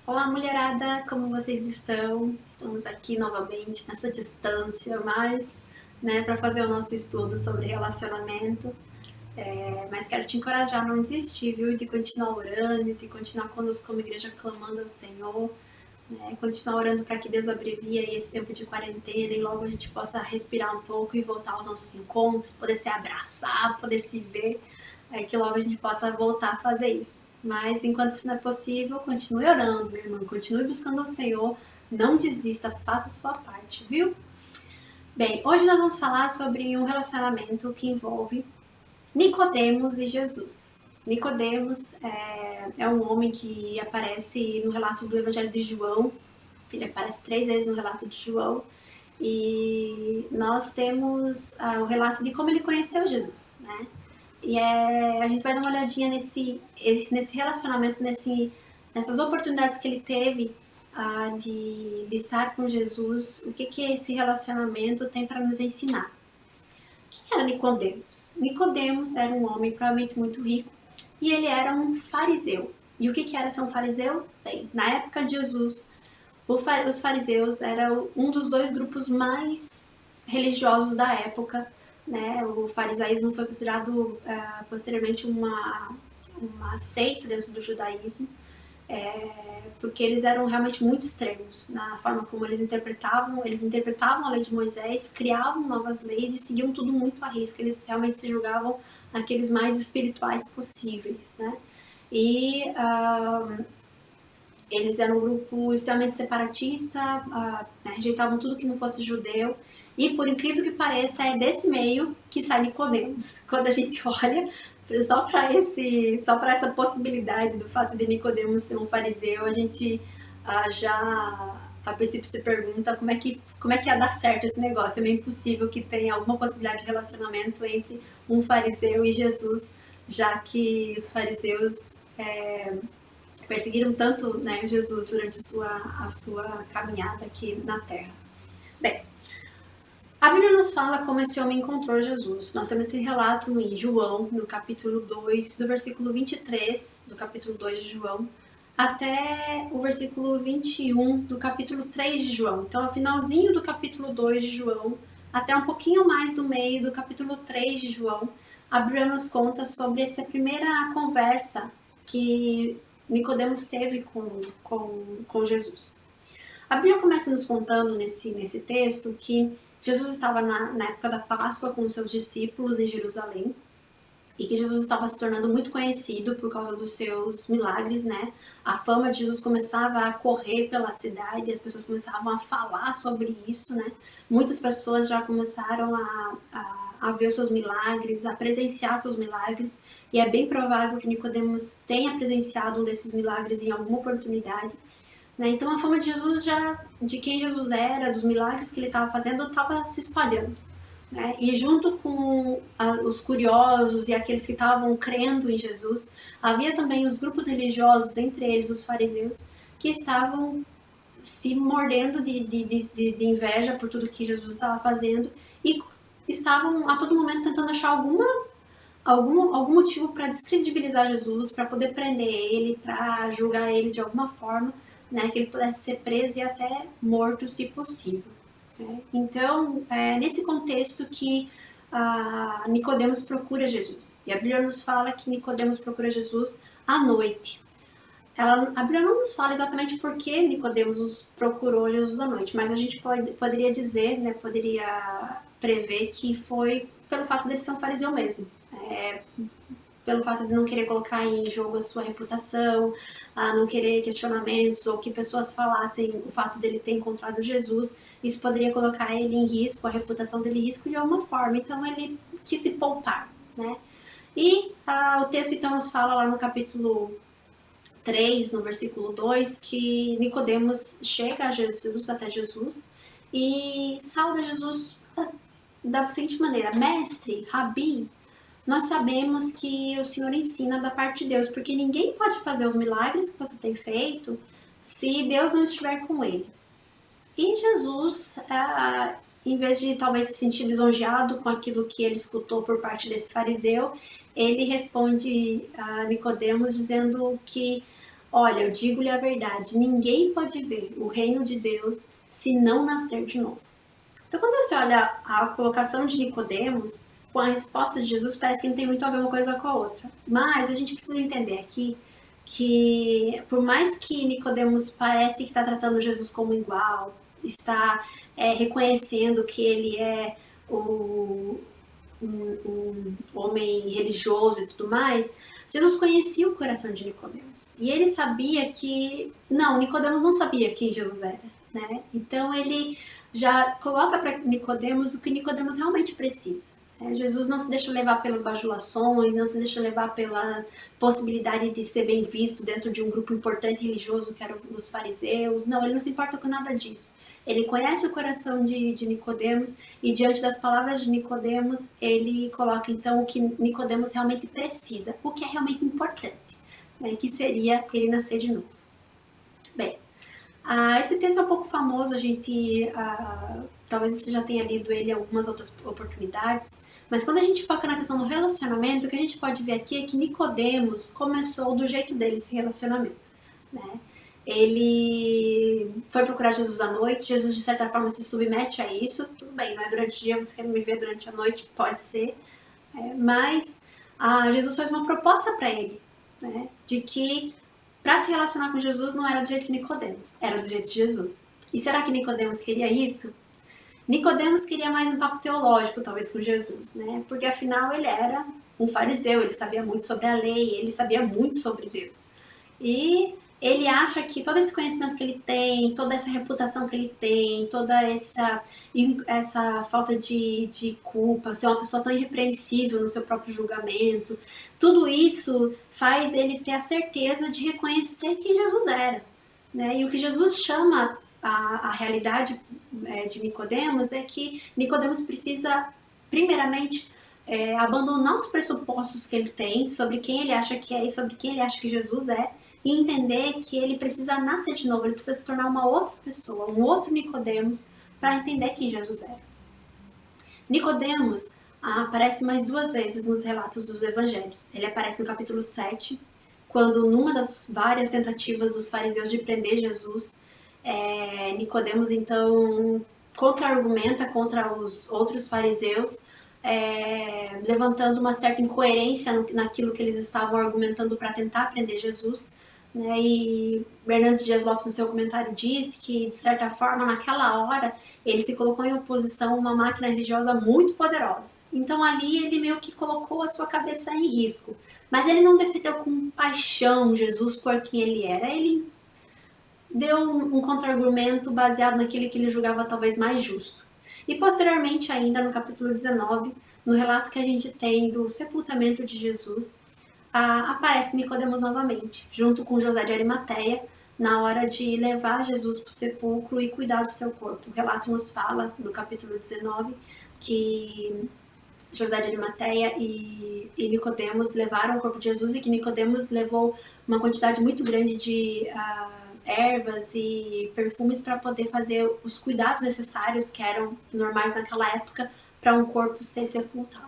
Olá, mulherada, como vocês estão? Estamos aqui novamente nessa distância, mas, para fazer o nosso estudo sobre relacionamento. Mas quero te encorajar a não desistir, viu? De continuar orando, de continuar conosco como igreja clamando ao Senhor, né? Continuar orando para que Deus abrevie aí esse tempo de quarentena e logo a gente possa respirar um pouco e voltar aos nossos encontros, poder se abraçar, poder se ver, que logo a gente possa voltar a fazer isso. Mas enquanto isso não é possível, continue orando, meu irmão, continue buscando o Senhor, não desista, faça a sua parte, viu? Bem, hoje nós vamos falar sobre um relacionamento que envolve Nicodemos e Jesus. Nicodemos é um homem que aparece no relato do Evangelho de João. Ele aparece 3 vezes no relato de João. E nós temos o relato de como ele conheceu Jesus, né? E a gente vai dar uma olhadinha nesse relacionamento, nessas oportunidades que ele teve de estar com Jesus, o que esse relacionamento tem para nos ensinar. Quem era Nicodemos? Nicodemos era um homem provavelmente muito rico e ele era um fariseu. E o que era ser um fariseu? Bem, na época de Jesus, os fariseus eram um dos 2 grupos mais religiosos da época, né? O farisaísmo foi considerado posteriormente uma seita dentro do judaísmo, porque eles eram realmente muito extremos na forma como eles interpretavam a lei de Moisés, criavam novas leis e seguiam tudo muito à risca. Eles realmente se julgavam aqueles mais espirituais possíveis, né? E eles eram um grupo extremamente separatista, rejeitavam tudo que não fosse judeu. E por incrível que pareça, é desse meio que sai Nicodemos. Quando a gente olha só para essa possibilidade do fato de Nicodemos ser um fariseu, a gente já a princípio se pergunta como é que ia dar certo esse negócio. É meio impossível que tenha alguma possibilidade de relacionamento entre um fariseu e Jesus, já que os fariseus perseguiram tanto, né, Jesus durante a sua caminhada aqui na Terra. Bem, a Bíblia nos fala como esse homem encontrou Jesus. Nós temos esse relato em João, no capítulo 2, do versículo 23 do capítulo 2 de João, até o versículo 21 do capítulo 3 de João. Então, ao finalzinho do capítulo 2 de João, até um pouquinho mais do meio do capítulo 3 de João, a Bíblia nos conta sobre essa primeira conversa que Nicodemos teve com Jesus. A Bíblia começa nos contando nesse texto que Jesus estava na época da Páscoa com os seus discípulos em Jerusalém e que Jesus estava se tornando muito conhecido por causa dos seus milagres, né? A fama de Jesus começava a correr pela cidade, as pessoas começavam a falar sobre isso, né? Muitas pessoas já começaram a ver os seus milagres, a presenciar seus milagres, e é bem provável que Nicodemos tenha presenciado um desses milagres em alguma oportunidade. Né? Então a fama de Jesus, de quem Jesus era, dos milagres que ele estava fazendo, estava se espalhando. Né? E junto com os curiosos e aqueles que estavam crendo em Jesus, havia também os grupos religiosos, entre eles os fariseus, que estavam se mordendo de inveja por tudo que Jesus estava fazendo e estavam a todo momento tentando achar algum motivo para descredibilizar Jesus, para poder prender ele, para julgar ele de alguma forma, né, que ele pudesse ser preso e até morto, se possível. Né? Então, é nesse contexto que Nicodemos procura Jesus. E a Bíblia nos fala que Nicodemos procura Jesus à noite. A Bíblia não nos fala exatamente por que Nicodemos procurou Jesus à noite, mas a gente poderia dizer, né, poderia prever que foi pelo fato dele ser um fariseu mesmo. Pelo fato de não querer colocar em jogo a sua reputação, não querer questionamentos, ou que pessoas falassem o fato dele ter encontrado Jesus, isso poderia colocar ele em risco, a reputação dele em risco de alguma forma. Então ele quis se poupar, né? E o texto então nos fala lá no capítulo 3, no versículo 2, que Nicodemos chega até Jesus, e sauda Jesus da seguinte maneira: Mestre, Rabi, nós sabemos que o Senhor ensina da parte de Deus, porque ninguém pode fazer os milagres que você tem feito se Deus não estiver com ele. E Jesus, em vez de talvez se sentir lisonjeado com aquilo que ele escutou por parte desse fariseu, ele responde a Nicodemos dizendo que Olha, eu digo-lhe a verdade, ninguém pode ver o reino de Deus se não nascer de novo. Então, quando você olha a colocação de Nicodemos com a resposta de Jesus, parece que não tem muito a ver uma coisa com a outra. Mas a gente precisa entender aqui que, por mais que Nicodemos parece que está tratando Jesus como igual, está reconhecendo que ele é um homem religioso e tudo mais, Jesus conhecia o coração de Nicodemos. E ele sabia que... Não, Nicodemos não sabia quem Jesus era, né? Então ele já coloca para Nicodemos o que Nicodemos realmente precisa. Jesus não se deixa levar pelas bajulações, não se deixa levar pela possibilidade de ser bem visto dentro de um grupo importante religioso que eram os fariseus. Não, ele não se importa com nada disso. Ele conhece o coração de Nicodemos e diante das palavras de Nicodemos, ele coloca então o que Nicodemos realmente precisa, o que é realmente importante, né, que seria ele nascer de novo. Bem, esse texto é um pouco famoso, a gente talvez você já tenha lido ele em algumas outras oportunidades, mas quando a gente foca na questão do relacionamento, o que a gente pode ver aqui é que Nicodemos começou do jeito dele esse relacionamento, né? Ele foi procurar Jesus à noite, Jesus de certa forma se submete a isso, tudo bem, não é durante o dia, você quer me ver durante a noite, pode ser, mas Jesus faz uma proposta para ele, né, de que para se relacionar com Jesus não era do jeito de Nicodemos, era do jeito de Jesus. E será que Nicodemos queria isso? Nicodemos queria mais um papo teológico, talvez, com Jesus, né? Porque afinal ele era um fariseu, ele sabia muito sobre a lei, ele sabia muito sobre Deus. E ele acha que todo esse conhecimento que ele tem, toda essa reputação que ele tem, toda essa falta de culpa, ser uma pessoa tão irrepreensível no seu próprio julgamento, tudo isso faz ele ter a certeza de reconhecer quem Jesus era, né? E o que Jesus chama a realidade de Nicodemos é que Nicodemos precisa, primeiramente, abandonar os pressupostos que ele tem sobre quem ele acha que é e sobre quem ele acha que Jesus é, e entender que ele precisa nascer de novo, ele precisa se tornar uma outra pessoa, um outro Nicodemos, para entender quem Jesus era. Nicodemos aparece mais 2 vezes nos relatos dos evangelhos. Ele aparece no capítulo 7, quando numa das várias tentativas dos fariseus de prender Jesus, Nicodemos então contra-argumenta contra os outros fariseus, levantando uma certa incoerência naquilo que eles estavam argumentando para tentar prender Jesus, né? E Bernardes Dias Lopes, no seu comentário, diz que, de certa forma, naquela hora, ele se colocou em oposição a uma máquina religiosa muito poderosa. Então, ali, ele meio que colocou a sua cabeça em risco. Mas ele não defendeu com paixão Jesus por quem ele era. Ele deu um contra-argumento baseado naquilo que ele julgava talvez mais justo. E, posteriormente, ainda no capítulo 19, no relato que a gente tem do sepultamento de Jesus, aparece Nicodemos novamente, junto com José de Arimateia, na hora de levar Jesus para o sepulcro e cuidar do seu corpo. O relato nos fala, no capítulo 19, que José de Arimateia e Nicodemos levaram o corpo de Jesus e que Nicodemos levou uma quantidade muito grande de ervas e perfumes para poder fazer os cuidados necessários que eram normais naquela época para um corpo ser sepultado.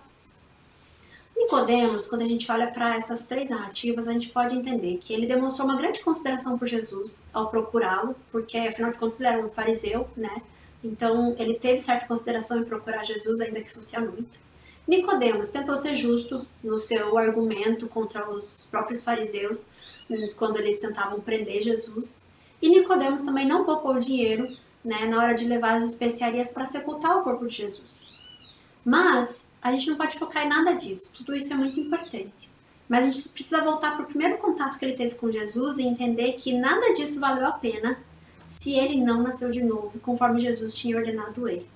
Nicodemos, quando a gente olha para essas 3 narrativas, a gente pode entender que ele demonstrou uma grande consideração por Jesus ao procurá-lo, porque afinal de contas ele era um fariseu, né? Então ele teve certa consideração em procurar Jesus, ainda que fosse à noite. Nicodemos tentou ser justo no seu argumento contra os próprios fariseus, quando eles tentavam prender Jesus. E Nicodemos também não poupou dinheiro, né, na hora de levar as especiarias para sepultar o corpo de Jesus. Mas a gente não pode focar em nada disso, tudo isso é muito importante. Mas a gente precisa voltar para o primeiro contato que ele teve com Jesus e entender que nada disso valeu a pena se ele não nasceu de novo, conforme Jesus tinha ordenado ele.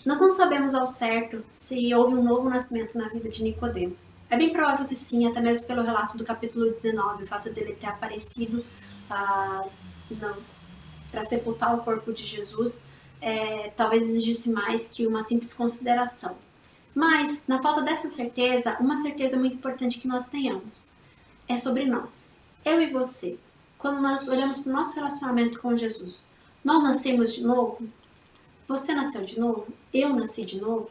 Nós não sabemos ao certo se houve um novo nascimento na vida de Nicodemos. É bem provável que sim, até mesmo pelo relato do capítulo 19, o fato dele ter aparecido para sepultar o corpo de Jesus, talvez exigisse mais que uma simples consideração. Mas, na falta dessa certeza, uma certeza muito importante que nós tenhamos é sobre nós. Eu e você. Quando nós olhamos para o nosso relacionamento com Jesus, nós nascemos de novo? Você nasceu de novo? Eu nasci de novo?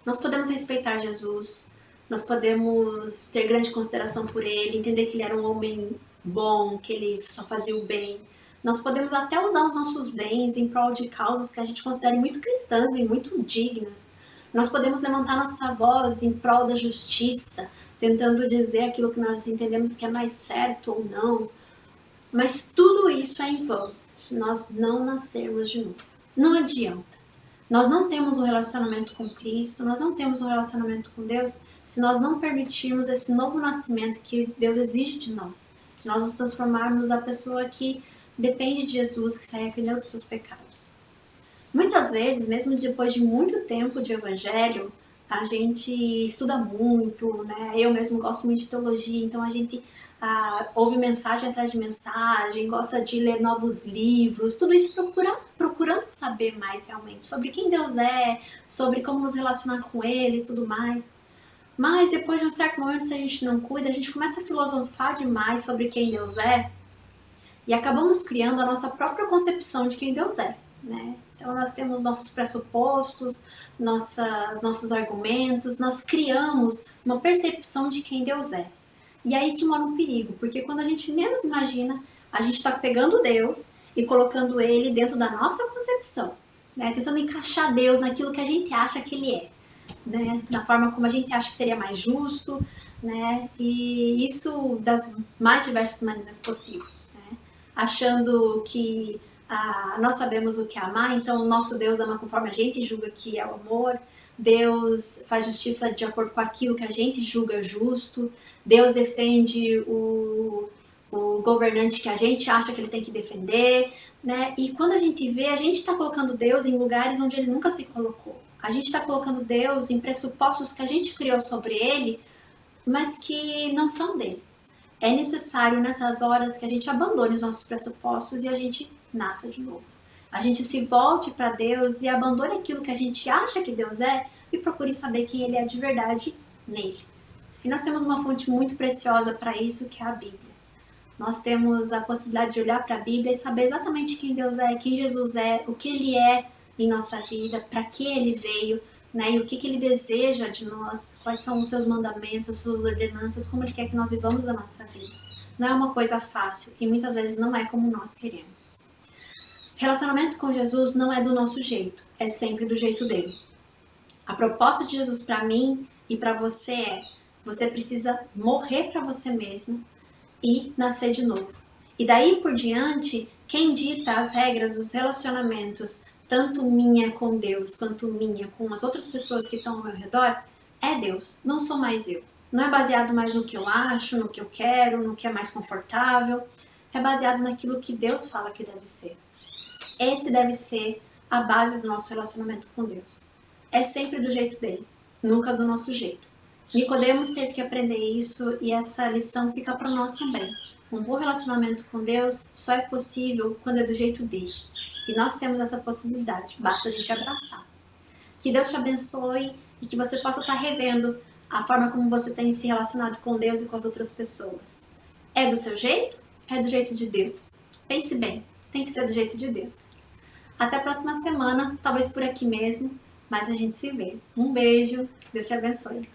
Nós podemos respeitar Jesus, nós podemos ter grande consideração por ele, entender que ele era um homem bom, que ele só fazia o bem. Nós podemos até usar os nossos bens em prol de causas que a gente considere muito cristãs e muito dignas. Nós podemos levantar nossa voz em prol da justiça, tentando dizer aquilo que nós entendemos que é mais certo ou não. Mas tudo isso é em vão se nós não nascermos de novo. Não adianta. Nós não temos um relacionamento com Cristo, nós não temos um relacionamento com Deus se nós não permitirmos esse novo nascimento que Deus exige de nós nos transformarmos a pessoa que depende de Jesus, que se arrependeu dos seus pecados. Muitas vezes, mesmo depois de muito tempo de evangelho, a gente estuda muito, né? Eu mesmo gosto muito de teologia, então a gente ouve mensagem atrás de mensagem, gosta de ler novos livros, tudo isso procurando saber mais realmente sobre quem Deus é, sobre como nos relacionar com Ele e tudo mais. Mas depois de um certo momento, se a gente não cuida, a gente começa a filosofar demais sobre quem Deus é e acabamos criando a nossa própria concepção de quem Deus é, né? Então nós temos nossos pressupostos, nossos argumentos, nós criamos uma percepção de quem Deus é. E aí que mora um perigo, porque quando a gente menos imagina, a gente está pegando Deus e colocando Ele dentro da nossa concepção, né? Tentando encaixar Deus naquilo que a gente acha que Ele é, né? Na forma como a gente acha que seria mais justo, né? E isso das mais diversas maneiras possíveis, né? Achando que nós sabemos o que é amar, então o nosso Deus ama conforme a gente julga que é o amor, Deus faz justiça de acordo com aquilo que a gente julga justo, Deus defende o governante que a gente acha que ele tem que defender, né? E quando a gente vê, a gente está colocando Deus em lugares onde ele nunca se colocou. A gente está colocando Deus em pressupostos que a gente criou sobre ele, mas que não são dele. É necessário nessas horas que a gente abandone os nossos pressupostos e a gente nasça de novo. A gente se volte para Deus e abandone aquilo que a gente acha que Deus é e procure saber quem Ele é de verdade nele. E nós temos uma fonte muito preciosa para isso, que é a Bíblia. Nós temos a possibilidade de olhar para a Bíblia e saber exatamente quem Deus é, quem Jesus é, o que Ele é em nossa vida, para que Ele veio, né, e o que Ele deseja de nós, quais são os seus mandamentos, as suas ordenanças, como Ele quer que nós vivamos a nossa vida. Não é uma coisa fácil e muitas vezes não é como nós queremos. Relacionamento com Jesus não é do nosso jeito, é sempre do jeito dele. A proposta de Jesus para mim e para você é: você precisa morrer para você mesmo e nascer de novo. E daí por diante, quem dita as regras dos relacionamentos, tanto minha com Deus quanto minha com as outras pessoas que estão ao meu redor, é Deus, não sou mais eu. Não é baseado mais no que eu acho, no que eu quero, no que é mais confortável. É baseado naquilo que Deus fala que deve ser. Esse deve ser a base do nosso relacionamento com Deus. É sempre do jeito dele, nunca do nosso jeito. Nicodemos teve que aprender isso e essa lição fica para nós também. Um bom relacionamento com Deus só é possível quando é do jeito dele. E nós temos essa possibilidade, basta a gente abraçar. Que Deus te abençoe e que você possa estar revendo a forma como você tem se relacionado com Deus e com as outras pessoas. É do seu jeito? É do jeito de Deus. Pense bem, tem que ser do jeito de Deus. Até a próxima semana, talvez por aqui mesmo, mas a gente se vê. Um beijo, Deus te abençoe.